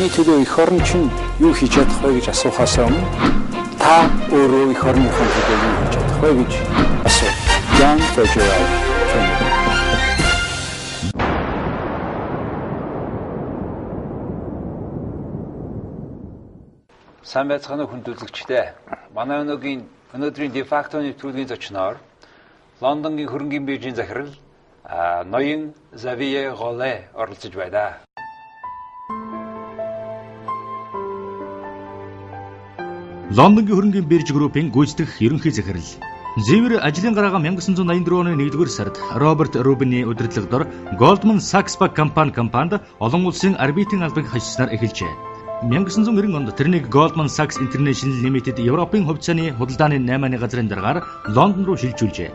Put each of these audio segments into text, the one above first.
Миний төлөө эх орон чинь юу хийж чадах вэ гэж асуухаас өмнө та өөрөө эх орныхон төлөө юу хийж чадах вэ гэж асуу. Young Xavier Rolet. Сайн байцгаана уу хүнд үзэгчдээ. Манай өнөөдрийн дефактоны нэвтрүүлгийн зочноор Лондонгийн Хөрөнгийн Биржийн захирал ноён Завиер Роле оролцож байна. Лондонгийн Хөрөнгийн Биржи группийн гүйцэтгэх ерөнхий захирал. Завиер ажлын гараагаа 1984 оны 1-р сард Роберт Рубиний удирдлагадор Goldman Sachs баг компанид олон улсын арбитрийн албыг хашснаар эхэлжээ. 1990 онд тэрнийг Goldman Sachs International Limited Европын хувьцааны худалдааны 8-ны газрын дараагаар Лондон руу шилжүүлжээ.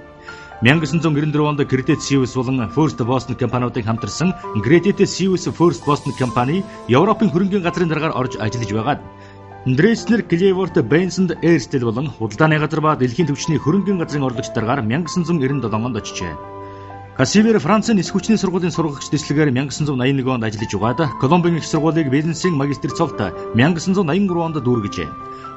1994 онд Credit Suisse болон First Boston компаниудыг хамтарсан Credit Suisse First Boston компани Европын хөрөнгийн газрын дараагаар орж ажиллаж байгаад Dresdner Clearwater Benson Erstl болон худалдааны газар ба дэлхийн түвшний хөрөнгийн газрын орлогч дараагаар 1997 онд очжээ. Xavier Францын эс хүчний сургуулийн сургагч дэслэгээр 1981 онд ажиллаж байгаад Колумбийн их сургуулийг бизнесийн магистр цолд 1983 онд дүүргэжээ.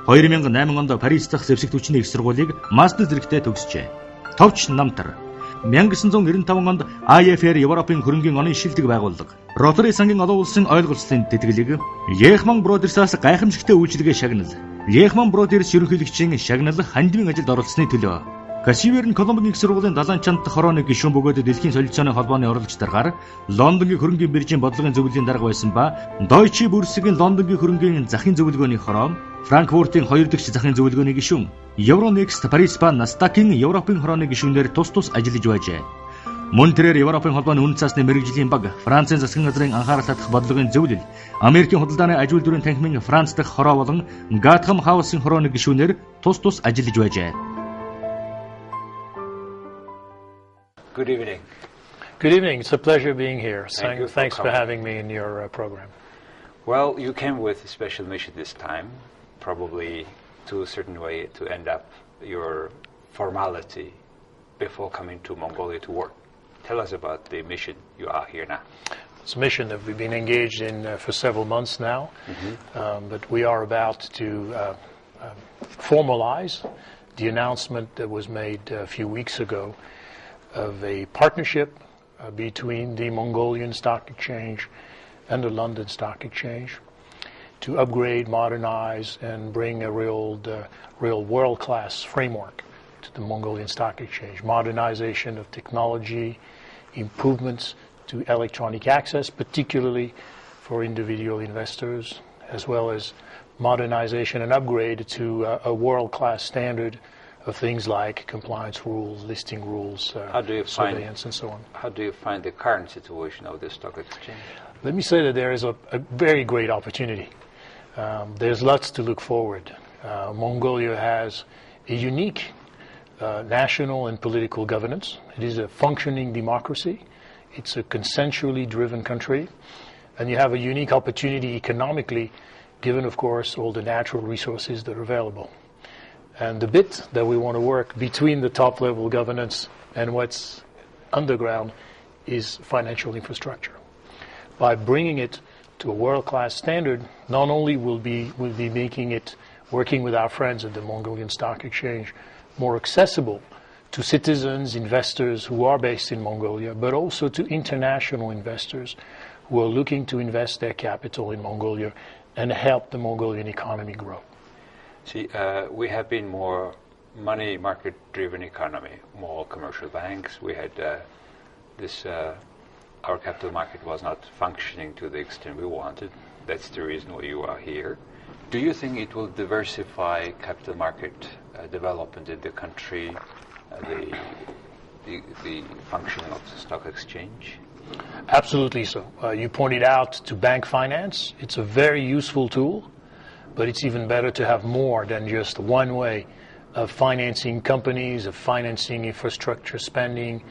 2008 онд Парис дахь зэвсэг түвшний их сургуулийг мастер зэрэгтэй төгсжээ. Товч намтар 1995 онд IFR Европын хөрөнгийн оны шилдэг байгууллага. Ротary сангийн олон улсын ойлголцлын тэтгэлэг Lehman Brothers-аас гайхамшигтай үйлчилгээ шагнал. Lehman Brothers ерөнхийлөгчийн шагнал хандивын ажилд оролцсны төлөө. Xavier нь Колумбийн их сургуулийн 70 чанд хорооны гишүүн бөгөөд дэлхийн солилцооны холбооны оруулагч дараагаар Лондонгийн Хөрөнгийн Биржийн бодлогын зөвлөлийн дарга байсан ба Deutsche Börse-ийн Лондонгийн хөрөнгийн захын зөвлөгөөний хороо, Франкфуртын 2 дахь захын зөвлөгөөний гишүүн, Euronext Paris ба Nasdaq-ийн Европын хорооны гишүүнээр тус ажиллаж байжээ. Мөн тэрээр Европын холбооны үнэт цаасны мэрэгжлийн баг, Францын засгийн газрын анхаарал татах бодлогын зөвлөл, Америкийн худалдааны аж үйлдвэрийн танхимын Франц дахь хороо болон Chatham House-ийн хорооны гишүүнээр тус ажиллаж байжээ. Good evening. Good evening. It's a pleasure being here. Thanks for having me in your program. Well, you came with a special mission this time, probably to a certain way to end up your formality before coming to Mongolia to work. Tell us about the mission you are here now. It's a mission that we've been engaged in for several months now, but we are about to formalize the announcement that was made a few weeks ago of a partnership between the Mongolian Stock Exchange and the London Stock Exchange to upgrade, modernize, and bring a real world-class framework to the Mongolian Stock Exchange. Modernization of technology, improvements to electronic access, particularly for individual investors, as well as modernization and upgrade to a world-class standard of things like compliance rules, listing rules, surveillance, and so on. How do you find the current situation of the stock exchange? Let me say that there is a very great opportunity. There's lots to look forward. Mongolia has a unique national and political governance. It is a functioning democracy. It's a consensually driven country. And you have a unique opportunity economically, given, of course, all the natural resources that are available. And the bit that we want to work between the top-level governance and what's underground is financial infrastructure. By bringing it to a world-class standard, not only will be making it, working with our friends at the Mongolian Stock Exchange, more accessible to citizens, investors who are based in Mongolia, but also to international investors who are looking to invest their capital in Mongolia and help the Mongolian economy grow. See, we have been more money market-driven economy, more commercial banks. We had our capital market was not functioning to the extent we wanted. That's the reason why you are here. Do you think it will diversify capital market development in the country, the functioning of the stock exchange? Absolutely so. You pointed out to bank finance. It's a very useful tool. But it's even better to have more than just one way of financing companies, of financing infrastructure spending,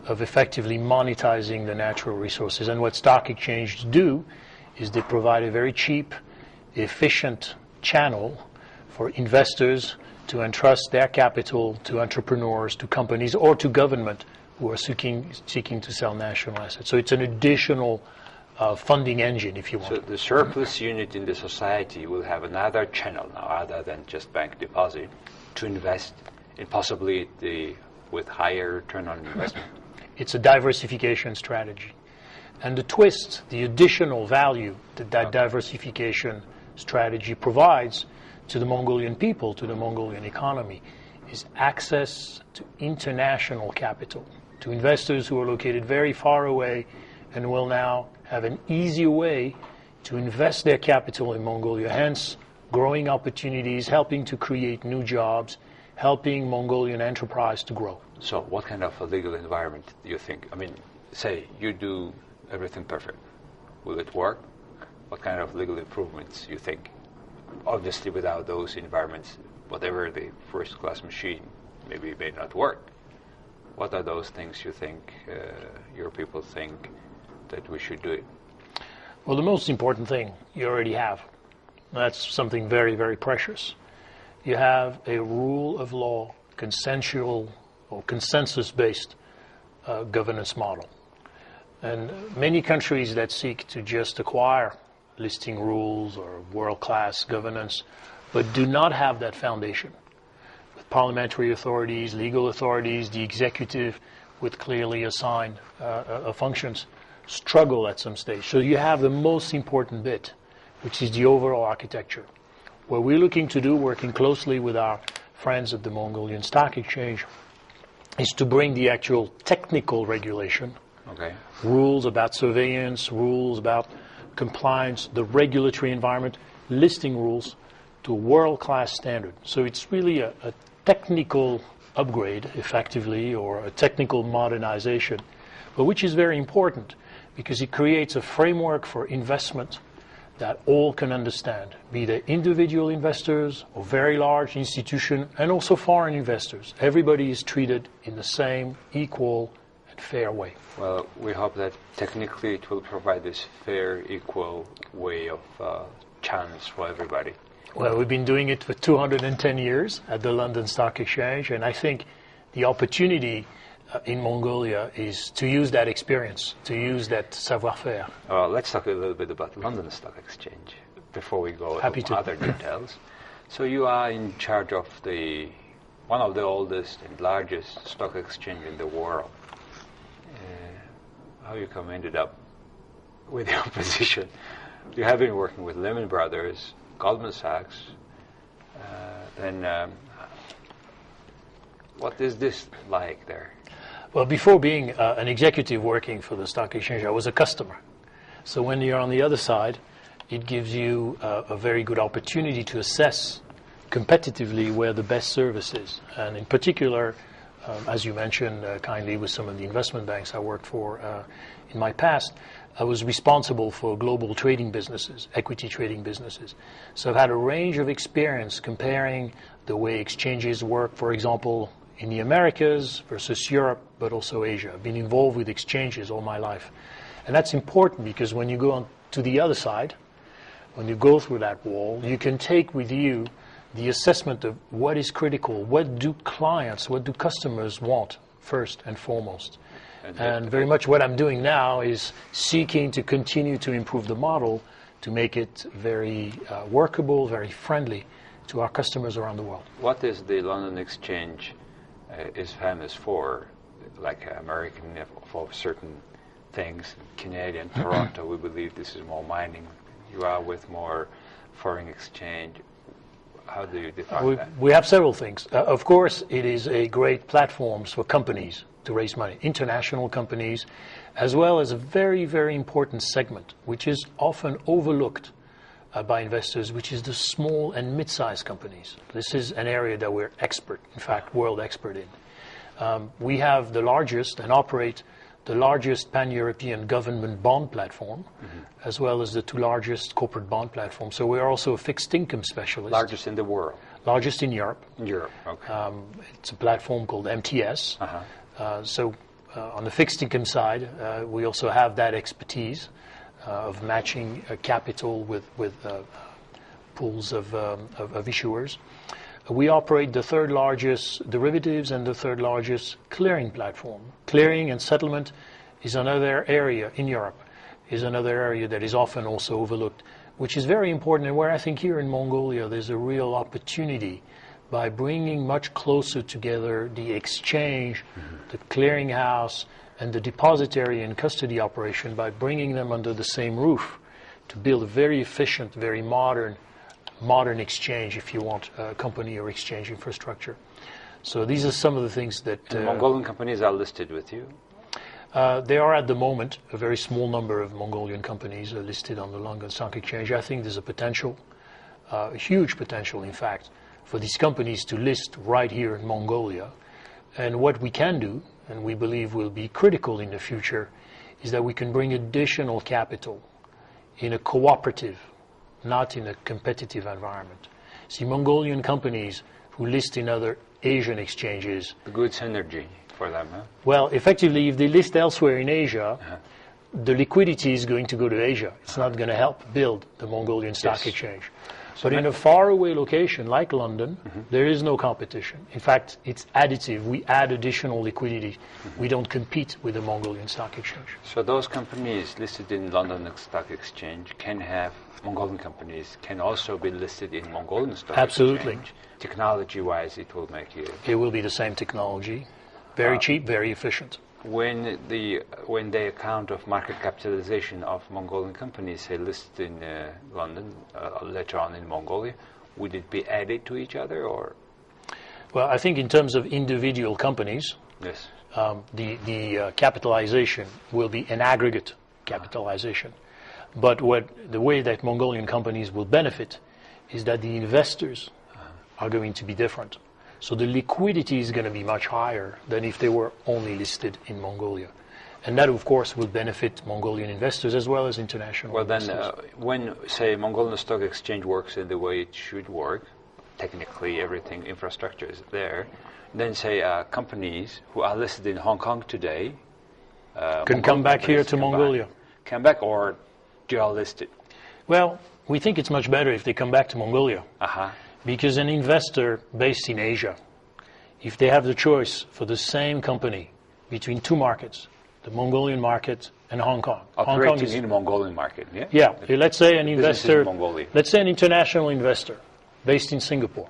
of effectively monetizing the natural resources. And what stock exchanges do is they provide a very cheap, efficient channel for investors to entrust their capital to entrepreneurs, to companies, or to government who are seeking to sell national assets. So it's an additional funding engine, if you want. So the surplus unit in the society will have another channel now, other than just bank deposit, to invest in possibly with higher return on investment. It's a diversification strategy. And the twist, the additional value that diversification strategy provides to the Mongolian people, to the Mongolian economy, is access to international capital, to investors who are located very far away and will now have an easier way to invest their capital in Mongolia, hence growing opportunities, helping to create new jobs, helping Mongolian enterprise to grow. So what kind of a legal environment do you think? I mean, say you do everything perfect. Will it work? What kind of legal improvements you think? Obviously, without those environments, whatever the first-class machine maybe may not work. What are those things you think, your people think, that we should do it? Well, the most important thing you already have. That's something very, very precious. You have a rule of law, consensual or consensus-based governance model. And many countries that seek to just acquire listing rules or world-class governance, but do not have that foundation with parliamentary authorities, legal authorities, the executive with clearly assigned functions, struggle at some stage. So you have the most important bit, which is the overall architecture. What we're looking to do, working closely with our friends at the Mongolian Stock Exchange, is to bring the actual technical regulation, rules about surveillance, rules about compliance, the regulatory environment, listing rules, to a world-class standard. So it's really a technical upgrade, effectively, or a technical modernization, but which is very important because it creates a framework for investment that all can understand, be they individual investors or very large institutions, and also foreign investors. Everybody is treated in the same equal and fair way. Well, we hope that technically it will provide this fair, equal way of chance for everybody. Well, we've been doing it for 210 years at the London Stock Exchange, and I think the opportunity in Mongolia is to use that experience, to use that savoir-faire. Let's talk a little bit about London Stock Exchange before we go to other details. So you are in charge of one of the oldest and largest stock exchange in the world. How you ended up with your position? You have been working with Lehman Brothers, Goldman Sachs, what is this like there? Well, before being an executive working for the stock exchange, I was a customer. So when you're on the other side, it gives you a very good opportunity to assess competitively where the best service is. And in particular, as you mentioned kindly with some of the investment banks I worked for in my past, I was responsible for global trading businesses, equity trading businesses. So I've had a range of experience comparing the way exchanges work, for example, in the Americas versus Europe, but also Asia. I've been involved with exchanges all my life. And that's important because when you go on to the other side, when you go through that wall, you can take with you the assessment of what is critical, what do clients, what do customers want first and foremost. And very much what I'm doing now is seeking to continue to improve the model to make it very workable, very friendly to our customers around the world. What is the London Exchange is famous for? Like American for certain things, Canadian, Toronto, we believe this is more mining. You are with more foreign exchange. How do you define that? We have several things. Of course, it is a great platform for companies to raise money, international companies, as well as a very, very important segment, which is often overlooked by investors, which is the small and mid-sized companies. This is an area that we're expert, in fact, world expert in. We have the largest and operate the largest pan-European government bond platform, as well as the two largest corporate bond platforms. So we are also a fixed income specialist. Largest in the world? Largest in Europe. In Europe, okay. It's a platform called MTS. So on the fixed income side, we also have that expertise of matching capital with pools of issuers. We operate the third largest derivatives and the third largest clearing platform. Clearing and settlement is another area in Europe. is another area that is often also overlooked, which is very important, and where I think here in Mongolia there's a real opportunity by bringing much closer together the exchange, the clearinghouse, and the depository and custody operation, by bringing them under the same roof to build a very efficient, very modern exchange, if you want, company or exchange infrastructure. So these are some of the things that... Mongolian companies are listed with you? They are at the moment. A very small number of Mongolian companies are listed on the London Stock Exchange. I think there's a potential, a huge potential, in fact, for these companies to list right here in Mongolia. And what we can do, and we believe will be critical in the future, is that we can bring additional capital in a cooperative, not in a competitive environment. See, Mongolian companies who list in other Asian exchanges... The good synergy for them, huh? Well, effectively, if they list elsewhere in Asia, the liquidity is going to go to Asia. It's not going to help build the Mongolian Stock Exchange. But in a faraway location like London, there is no competition. In fact, it's additive. We add additional liquidity. We don't compete with the Mongolian Stock Exchange. So those companies listed in London Stock Exchange can have, Mongolian companies can also be listed in Mongolian Stock Exchange. Technology-wise, it will make it... It will be the same technology. Very cheap, very efficient. When they account of market capitalization of Mongolian companies, say listed in London, later on in Mongolia, would it be added to each other, or? Well, I think in terms of individual companies, yes, the capitalization will be an aggregate capitalization. But the way that Mongolian companies will benefit is that the investors are going to be different. So the liquidity is going to be much higher than if they were only listed in Mongolia. And that, of course, will benefit Mongolian investors as well as international investors. Well, then, when, say, Mongolian Stock Exchange works in the way it should work, technically everything, infrastructure is there, then, say, companies who are listed in Hong Kong today... can come back here to Mongolia. Come back, or dual listed? Well, we think it's much better if they come back to Mongolia. Because an investor based in Asia, if they have the choice for the same company between two markets, the Mongolian market and Hong Kong. Operating in the Mongolian market, yeah? Yeah. Let's say an investor, let's say an international investor based in Singapore,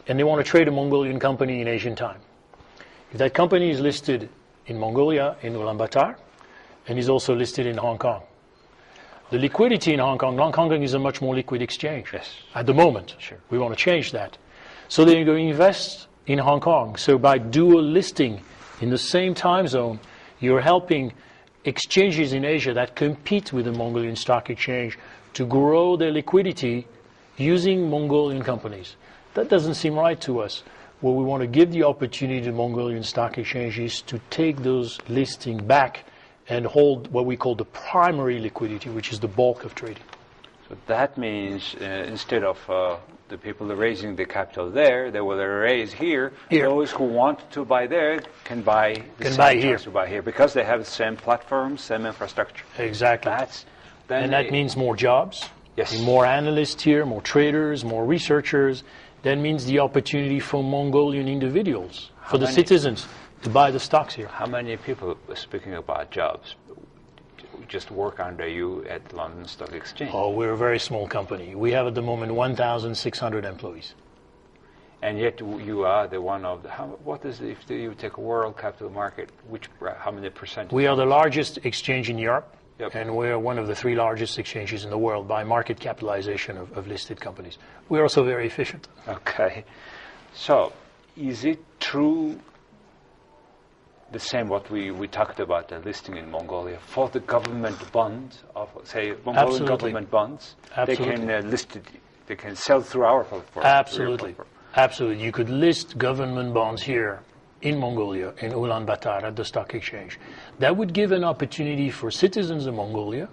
and they want to trade a Mongolian company in Asian time. If that company is listed in Mongolia, in Ulaanbaatar, and is also listed in Hong Kong, the liquidity in Hong Kong is a much more liquid exchange at the moment. We want to change that. So they're going to invest in Hong Kong. So by dual listing in the same time zone, you're helping exchanges in Asia that compete with the Mongolian Stock Exchange to grow their liquidity using Mongolian companies. That doesn't seem right to us. What we want to give the opportunity to Mongolian Stock Exchanges to take those listings back and hold what we call the primary liquidity, which is the bulk of trading. So that means instead of the people raising the capital there, they will raise here. Those who want to buy there can buy here because they have the same platform, same infrastructure. Exactly. And that means more jobs, more analysts here, more traders, more researchers. That means the opportunity for Mongolian individuals, for the citizens, to buy the stocks here. How many people, speaking about jobs, just work under you at London Stock Exchange? Oh, we're a very small company. We have at the moment 1,600 employees. And yet you are the one of the... what is it, if you take a world capital market, how many percent? We are the largest exchange in Europe, and we're one of the 3 largest exchanges in the world by market capitalization of listed companies. We're also very efficient. Okay. So, is it true... the same what we talked about the listing in Mongolia for the government bonds of, say, Mongolian government bonds? They can list it, they can sell through our platform. Absolutely. You could list government bonds here in Mongolia, in Ulaanbaatar at the stock exchange. That would give an opportunity for citizens of Mongolia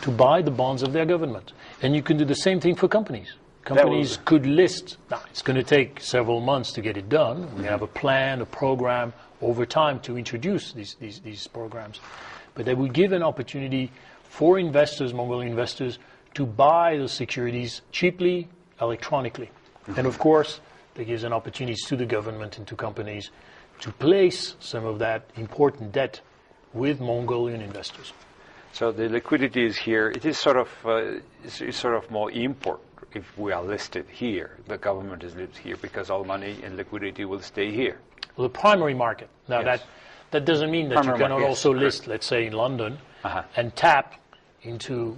to buy the bonds of their government. And you can do the same thing for companies. Companies could list. Now, it's going to take several months to get it done. We have a plan, a program over time to introduce these programs. But they will give an opportunity for investors, Mongolian investors, to buy the securities cheaply, electronically. And of course, that gives an opportunity to the government and to companies to place some of that important debt with Mongolian investors. So the liquidity is here. It is sort of it's sort of more import if we are listed here. The government is listed here because all money and liquidity will stay here. Well, the primary market. Now Yes. that doesn't mean that Primary you cannot market, also yes, list, let's say, in London Uh-huh. and tap into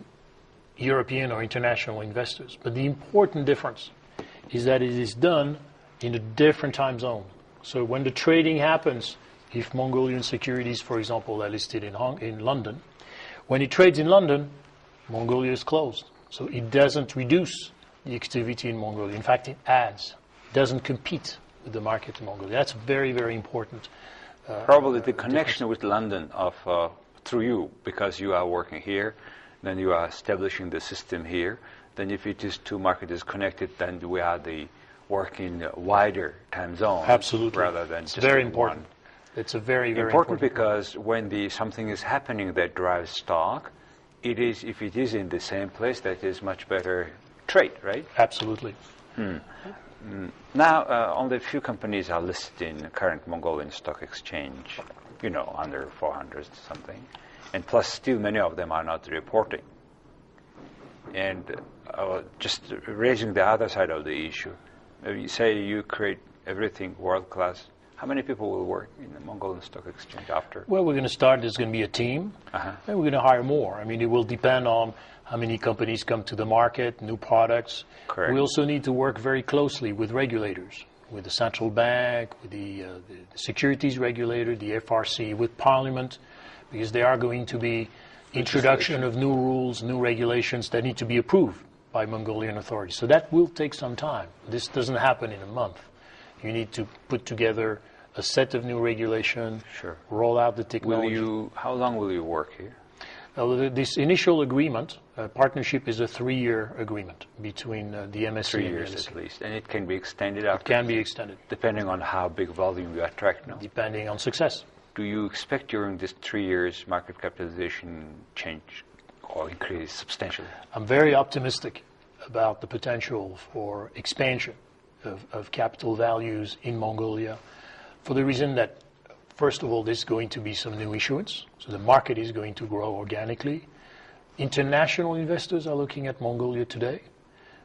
European or international investors. But the important difference is that it is done in a different time zone. So when the trading happens, if Mongolian securities, for example, are listed in London, when it trades in London, Mongolia is closed. So it doesn't reduce the activity in Mongolia. In fact, it adds. It doesn't compete with the market in Mongolia. That's very, very important. Probably the connection with London of through you, because you are working here, then you are establishing the system here. Then if it is two markets is connected, then we are the working wider time zone. Absolutely. Rather than It's just very in important. one. It's a very, very Important important. because when something is happening that drives stock, it is if it is in the same place, that is much better trade, right? Absolutely. Now, only a few companies are listed in the current Mongolian stock exchange, under 400 something. And plus, still many of them are not reporting. And just raising the other side of the issue, you say you create everything world-class. How many people will work in the Mongolian stock exchange after? Well, we're going to start, there's going to be a team, and we're going to hire more. I mean, it will depend on how many companies come to the market, new products. Correct. We also need to work very closely with regulators, with the central bank, with the securities regulator, the FRC, with Parliament, because there are going to be introduction of new rules, new regulations that need to be approved by Mongolian authorities. So that will take some time. This doesn't happen in a month. You need to put together a set of new regulations, Sure. roll out the technology. How long will you work here? This initial agreement, partnership, is a 3-year agreement between the MSC 3 and years the NSC. at least, and it can be extended after. Can be extended, Depending on how big volume you attract now. depending on success. Do you expect during this 3 years market capitalization change or increase substantially? I'm very optimistic about the potential for expansion of capital values in Mongolia for the reason that, first of all, there's going to be some new issuance, so the market is going to grow organically. International investors are looking at Mongolia today,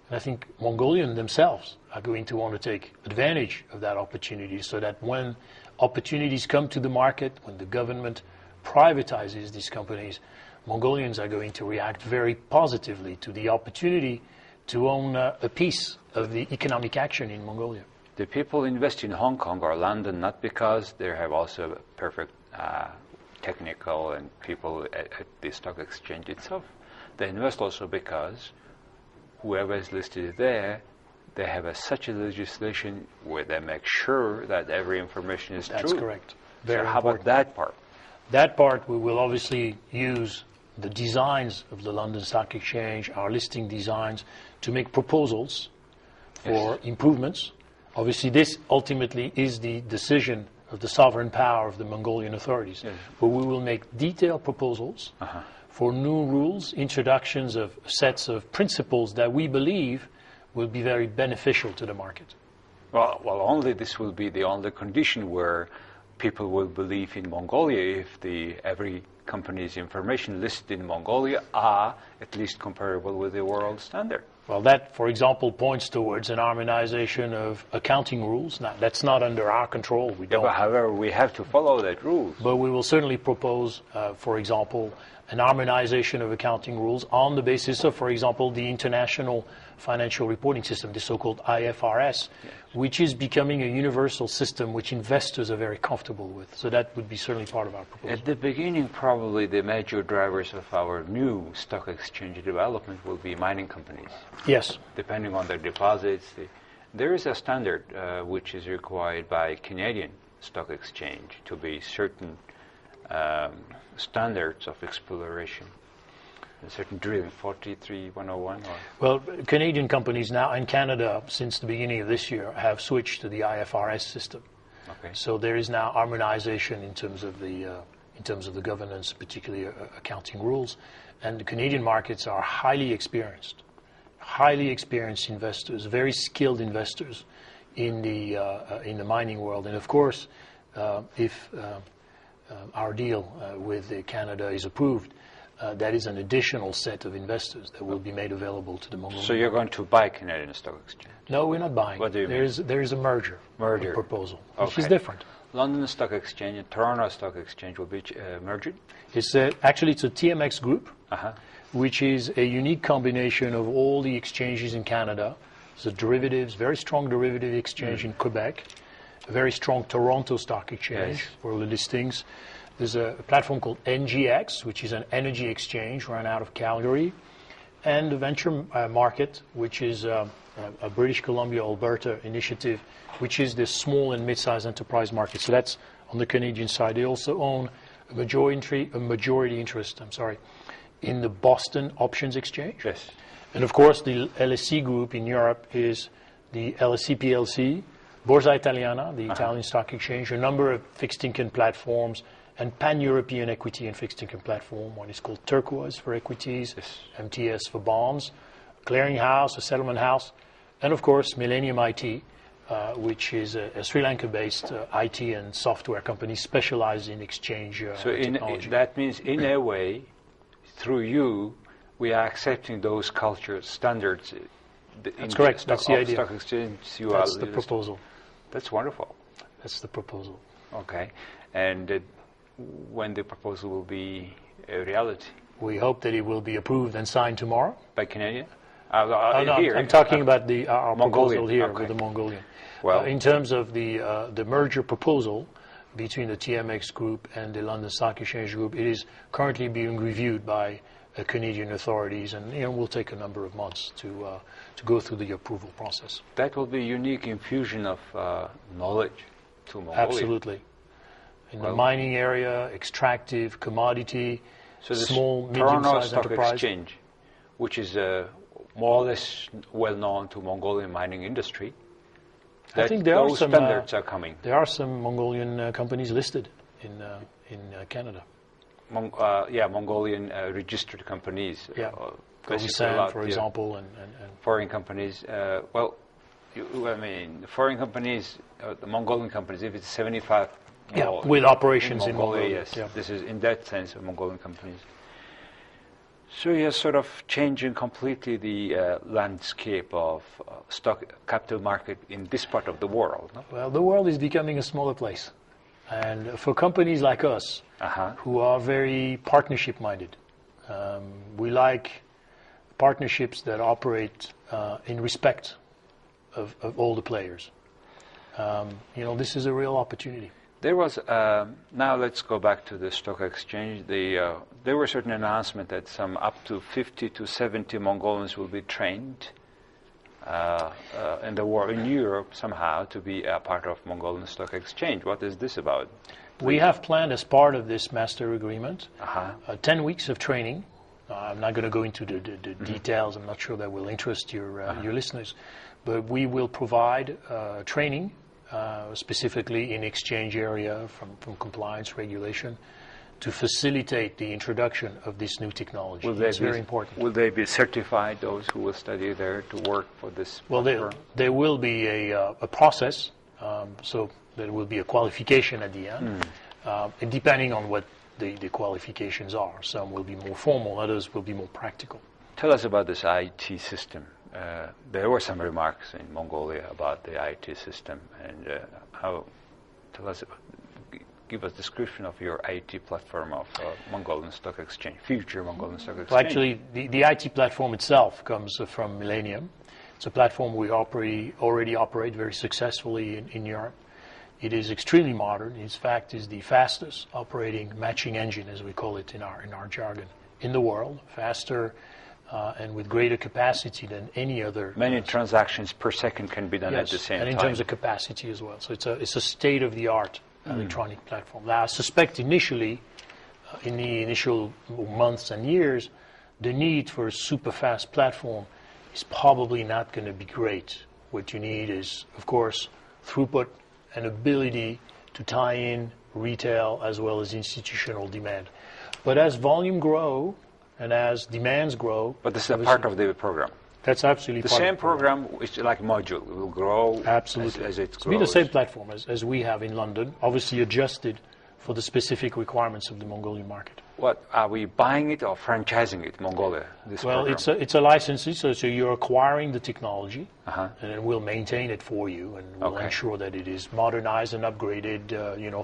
and I think Mongolians themselves are going to want to take advantage of that opportunity so that when opportunities come to the market, when the government privatizes these companies, Mongolians are going to react very positively to the opportunity to own a piece of the economic action in Mongolia. The people invest in Hong Kong or London not because they have also perfect technical and people at the stock exchange itself. They invest also because whoever is listed there, they have such a legislation where they make sure that every information is That's true. correct. So Very how about important. that part? That part, we will obviously use the designs of the London Stock Exchange, our listing designs, to make proposals for improvements. Obviously, this ultimately is the decision of the sovereign power of the Mongolian authorities. Yes. But we will make detailed proposals for new rules, introductions of sets of principles that we believe will be very beneficial to the market. Well, only this will be the only condition where people will believe in Mongolia if every company's information listed in Mongolia are at least comparable with the world standard. Well, that, for example, points towards an harmonization of accounting rules. Now, that's not under our control. We don't. But however, we have to follow that rule. But we will certainly propose, for example, an harmonization of accounting rules on the basis of, for example, the International Financial Reporting System, the so-called IFRS, which is becoming a universal system which investors are very comfortable with. So that would be certainly part of our proposal. At the beginning, probably the major drivers of our new stock exchange development will be mining companies. Yes. Depending on their deposits. There is a standard which is required by Canadian stock exchange to be certain standards of exploration, a certain drilling, 43101? Well, Canadian companies now and Canada, since the beginning of this year, have switched to the IFRS system. Okay. So there is now harmonization in terms of the governance, particularly accounting rules, and the Canadian markets are highly experienced investors, very skilled investors in the mining world, and of course, if our deal with Canada is approved, that is an additional set of investors that will be made available to the Mongolian. So you're going to buy Canadian Stock Exchange? No, we're not buying. What do you mean? There is a merger proposal, which is different. London Stock Exchange and Toronto Stock Exchange will be merged? It's actually it's a TMX group, which is a unique combination of all the exchanges in Canada. It's a derivatives, very strong derivative exchange in Quebec, a very strong Toronto Stock Exchange for the listings. There's a platform called NGX, which is an energy exchange run out of Calgary, and the venture market, which is a British Columbia, Alberta initiative, which is the small and mid-sized enterprise market. So that's on the Canadian side. They also own a majority interest, in the Boston Options Exchange. Yes. And of course, the LSE group in Europe is the LSE PLC, Borsa Italiana, the Italian stock exchange, a number of fixed income platforms, and pan-European equity and fixed income platform. One is called Turquoise for equities, MTS for bonds, clearinghouse, a settlement house, and of course Millennium IT, which is a Sri Lanka-based IT and software company specialized in exchange technology. That means, in a way, through you, we are accepting those culture standards. That's correct. That's the idea. Stock exchange. That's the proposal. That's wonderful. That's the proposal. Okay. And when the proposal will be a reality? We hope that it will be approved and signed tomorrow. By Canadian? Here. I'm talking about our Mongolian proposal here with the Mongolian. Well, in terms of the merger proposal between the TMX group and the London Stock Exchange group, it is currently being reviewed by Canadian authorities, and will take a number of months to go through the approval process. That will be a unique infusion of knowledge to Mongolia. Absolutely. In the mining area, extractive, commodity, small, medium-sized enterprise. Exchange, which is more or less well known to Mongolian mining industry. I think there those standards are coming. There are some Mongolian companies listed in Canada. Mongolian registered companies. Govisan, for example, and foreign companies. Foreign companies, the Mongolian companies, if it's 75. With operations in Mongolia. Mongolia. Yes, this is in that sense of Mongolian companies. So you're sort of changing completely the landscape of capital market in this part of the world. No? Well, the world is becoming a smaller place, and for companies like us, who are very partnership-minded, we like partnerships that operate in respect of all the players. This is a real opportunity. There was, now let's go back to the stock exchange. There were certain announcements that some up to 50 to 70 Mongolians will be trained in the war in Europe somehow to be a part of Mongolian stock exchange. What is this about? We have planned as part of this master agreement 10 weeks of training. I'm not going to go into the details. I'm not sure that will interest your listeners. But we will provide training specifically in exchange area from compliance regulation to facilitate the introduction of this new technology. It's very important. Will they be certified, those who will study there to work for this? Well, there will be a process, so there will be a qualification at the end, and depending on what the qualifications are. Some will be more formal, others will be more practical. Tell us about this IT system. There were some remarks in Mongolia about the IT system, and give us a description of your IT platform of Mongolian Stock Exchange, future Mongolian Stock Exchange. Well, actually, the IT platform itself comes from Millennium. It's a platform we already operate very successfully in Europe. It is extremely modern. In fact, is the fastest operating matching engine, as we call it in our jargon, in the world. Faster. And with greater capacity than any other. Many transactions per second can be done at the same time. And in terms of capacity as well. So it's a state-of-the-art electronic platform. Now, I suspect initially, in the initial months and years, the need for a super-fast platform is probably not going to be great. What you need is, of course, throughput and ability to tie in retail as well as institutional demand. But as volume grow, and as demands grow... But this is a part of the program. That's absolutely part of the program. The same program is like module. It will grow absolutely. As it grows. It'll be the same platform as we have in London, obviously adjusted for the specific requirements of the Mongolian market. What are we buying it or franchising it, Mongolia? This program? It's a licensee, so you're acquiring the technology, Uh-huh. and then we'll maintain it for you, and we'll ensure that it is modernized and upgraded,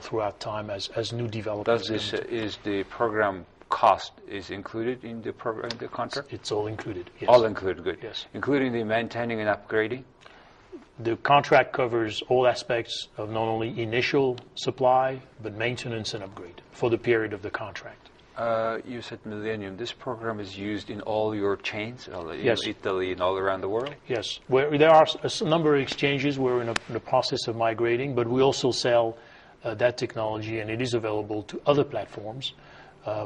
throughout time as new developments. Is the program cost is included in the program, the contract? It's all included. Yes. All included, good. Yes. Including the maintaining and upgrading? The contract covers all aspects of not only initial supply, but maintenance and upgrade for the period of the contract. You said Millennium. This program is used in all your chains, Yes. in Italy and all around the world? Yes. There are a number of exchanges we're in the process of migrating, but we also sell that technology, and it is available to other platforms,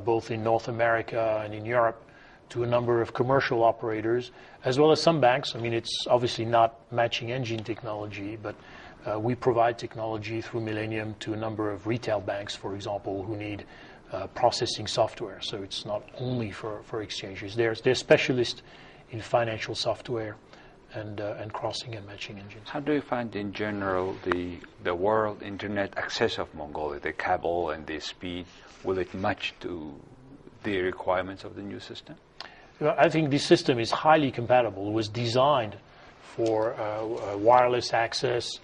both in North America and in Europe, to a number of commercial operators, as well as some banks. I mean, it's obviously not matching engine technology, but we provide technology through Millennium to a number of retail banks, for example, who need processing software. So it's not only for exchanges. They're specialists in financial software and crossing and matching engines. How do you find in general the world internet access of Mongolia, the cable and the speed? Will it match to the requirements of the new system? I think this system is highly compatible. It was designed for wireless access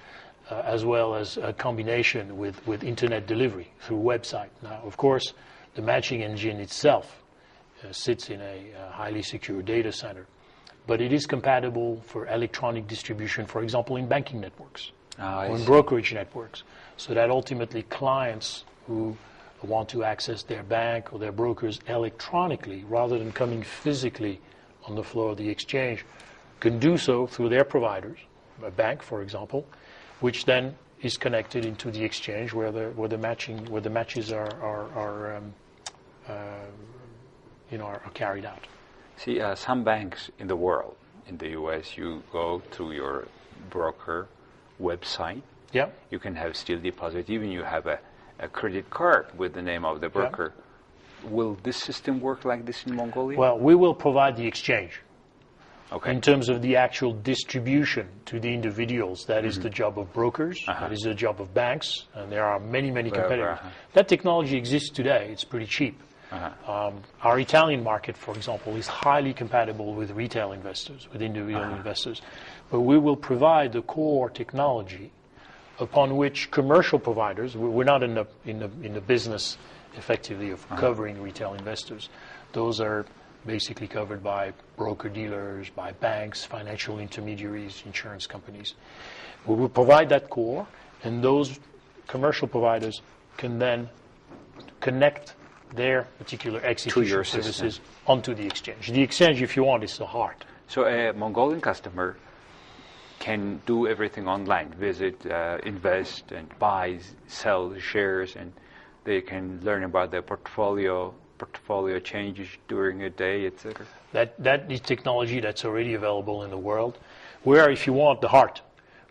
as well as a combination with internet delivery through website. Now, of course, the matching engine itself sits in a highly secure data center, but it is compatible for electronic distribution, for example, in banking networks or in brokerage networks, so that ultimately clients who want to access their bank or their brokers electronically rather than coming physically on the floor of the exchange can do so through their providers, a bank, for example, which then is connected into the exchange where the matches are carried out. See, some banks in the world, in the U.S., you go to your broker website. Yeah. You can have still deposit, even you have a credit card with the name of the broker. Yeah. Will this system work like this in Mongolia? Well, we will provide the exchange. Okay. In terms of the actual distribution to the individuals, that is the job of brokers, that is the job of banks, and there are many competitors. That technology exists today. It's pretty cheap. Our Italian market, for example, is highly compatible with retail investors, with individual investors. But we will provide the core technology upon which commercial providers, we're not in the business, effectively, of covering retail investors. Those are basically covered by broker-dealers, by banks, financial intermediaries, insurance companies. We will provide that core, and those commercial providers can then connect their particular execution services onto the exchange. The exchange, if you want, is the heart. So a Mongolian customer can do everything online, visit, invest, and buy, sell shares, and they can learn about their portfolio changes during a day, etc. That is technology that's already available in the world, where, if you want, the heart,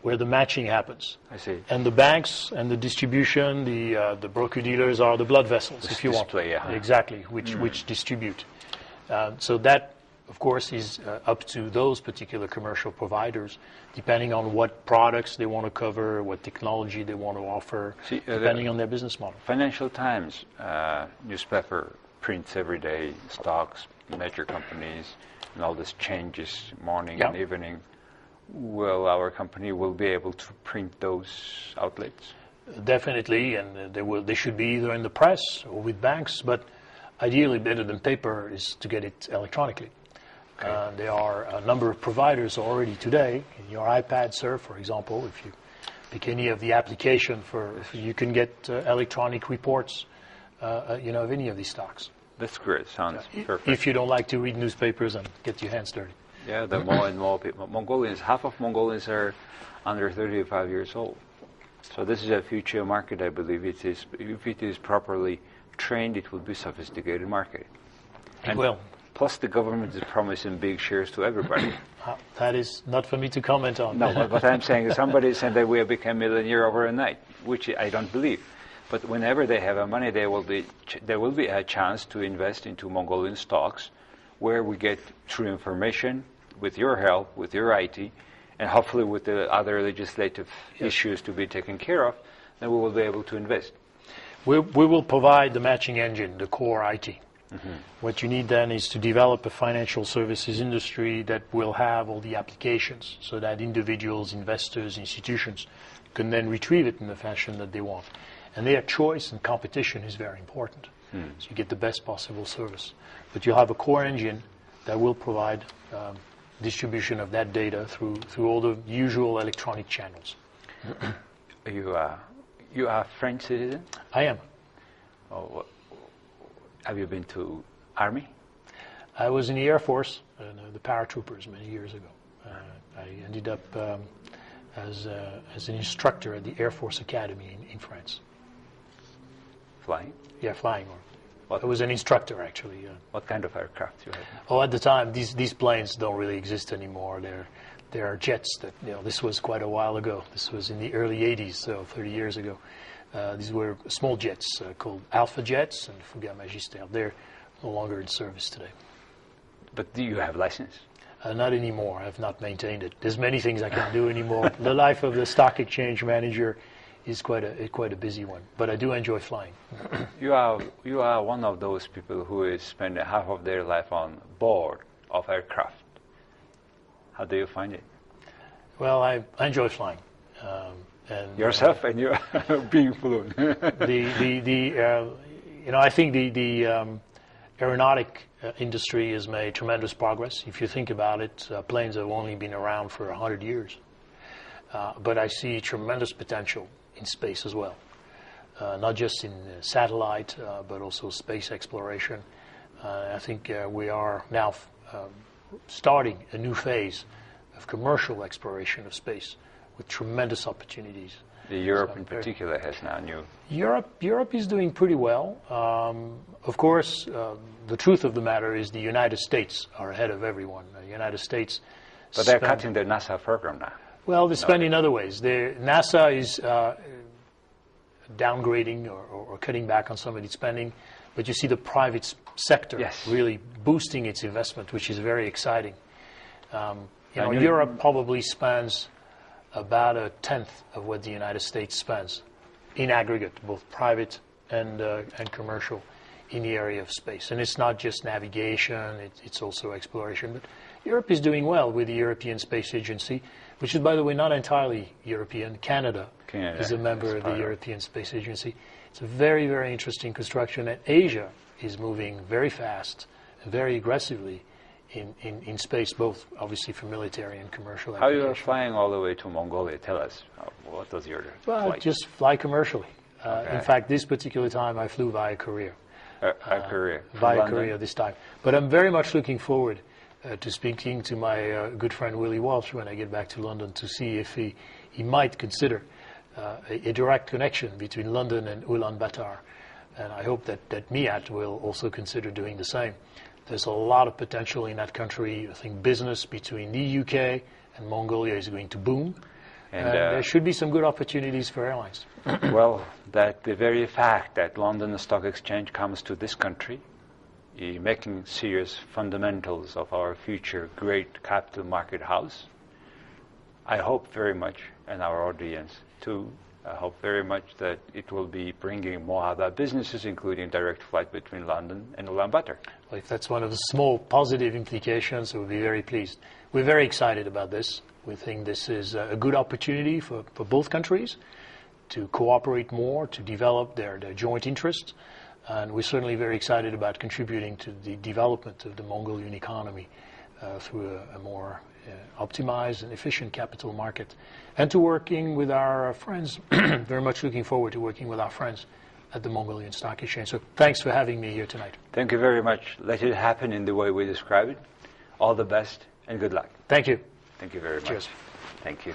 where the matching happens. I see. And the banks and the distribution, the broker-dealers are the blood vessels, if you want. Exactly, which distribute. So that, of course, is up to those particular commercial providers, depending on what products they want to cover, what technology they want to offer, depending on their business model. Financial Times newspaper prints every day stocks, major companies, and all this changes morning and evening. Will our company will be able to print those outlets? Definitely, and they should be either in the press or with banks, but ideally better than paper is to get it electronically. Okay. There are a number of providers already today. In your iPad, sir, for example, if you pick any of the application you can get electronic reports of any of these stocks. That's great. Sounds perfect. If you don't like to read newspapers and get your hands dirty. Yeah, the more and more people. Half of Mongolians are under 35 years old. So this is a future market, I believe. If it is properly trained, it will be a sophisticated market. It will. Plus, the government is promising big shares to everybody. That is not for me to comment on. No, but what I'm saying is somebody said that we have become millionaire overnight, which I don't believe. But whenever they have money, there will be a chance to invest into Mongolian stocks, where we get true information with your help, with your IT, and hopefully with the other legislative issues to be taken care of, then we will be able to invest. We will provide the matching engine, the core IT. What you need then is to develop a financial services industry that will have all the applications so that individuals, investors, institutions can then retrieve it in the fashion that they want. And their choice and competition is very important. So you get the best possible service. But you have a core engine that will provide distribution of that data through all the usual electronic channels. You are French citizen? I am. Oh, have you been to Army? I was in the Air Force, the paratroopers, many years ago. I ended up as an instructor at the Air Force Academy in France. Flying? Yeah, flying. I was an instructor, actually. What kind of aircraft you had? Oh, at the time, these planes don't really exist anymore. There are jets that, this was quite a while ago. This was in the early 80s, so 30 years ago. These were small jets called Alpha jets and Fouga Magister. They're no longer in service today. But do you have license? Not anymore. I've not maintained it. There's many things I can't do anymore. The life of the stock exchange manager is quite a busy one. But I do enjoy flying. You are one of those people who is spending half of their life on board of aircraft. How do you find it? Well, I enjoy flying. And yourself and you being flown. I think the aeronautic industry has made tremendous progress. If you think about it, planes have only been around for 100 years. But I see tremendous potential in space as well, not just in satellite, but also space exploration. I think we are now starting a new phase of commercial exploration of space with tremendous opportunities. Europe in particular has now new. Europe is doing pretty well. Of course, the truth of the matter is the United States are ahead of everyone. The United States. But they're cutting their NASA program now. Well, they spend in other ways. NASA is downgrading or cutting back on some of its spending, but you see the private sector really boosting its investment, which is very exciting. Europe probably spends about 1/10 of what the United States spends in aggregate, both private and commercial, in the area of space. And it's not just navigation, it's also exploration. But Europe is doing well with the European Space Agency, which is, by the way, not entirely European. Canada is a member of the European Space Agency. It's a very, very interesting construction. And Asia is moving very fast and very aggressively in space, both obviously for military and commercial applications. How you are flying all the way to Mongolia? Tell us, what was your flight? Well, just fly commercially. In fact, this particular time I flew via Korea. Via Korea this time. But I'm very much looking forward to speaking to my good friend Willie Walsh when I get back to London to see if he might consider a direct connection between London and Ulaanbaatar. And I hope that MIAT will also consider doing the same. There's a lot of potential in that country. I think business between the UK and Mongolia is going to boom. And there should be some good opportunities for airlines. Well, that the very fact that London Stock Exchange comes to this country, making serious fundamentals of our future great capital market house, I hope very much, and our audience too, I hope very much that it will be bringing more other businesses, including direct flight between London and Ulaanbaatar. Well, if that's one of the small positive implications, we'll be very pleased. We're very excited about this. We think this is a good opportunity for both countries to cooperate more, to develop their joint interests. And we're certainly very excited about contributing to the development of the Mongolian economy through a more optimized and efficient capital market, and to working with our friends, very much looking forward to working with our friends at the Mongolian Stock Exchange. So thanks for having me here tonight. Thank you very much. Let it happen in the way we describe it. All the best and good luck. Thank you. Thank you very much. Cheers. Thank you.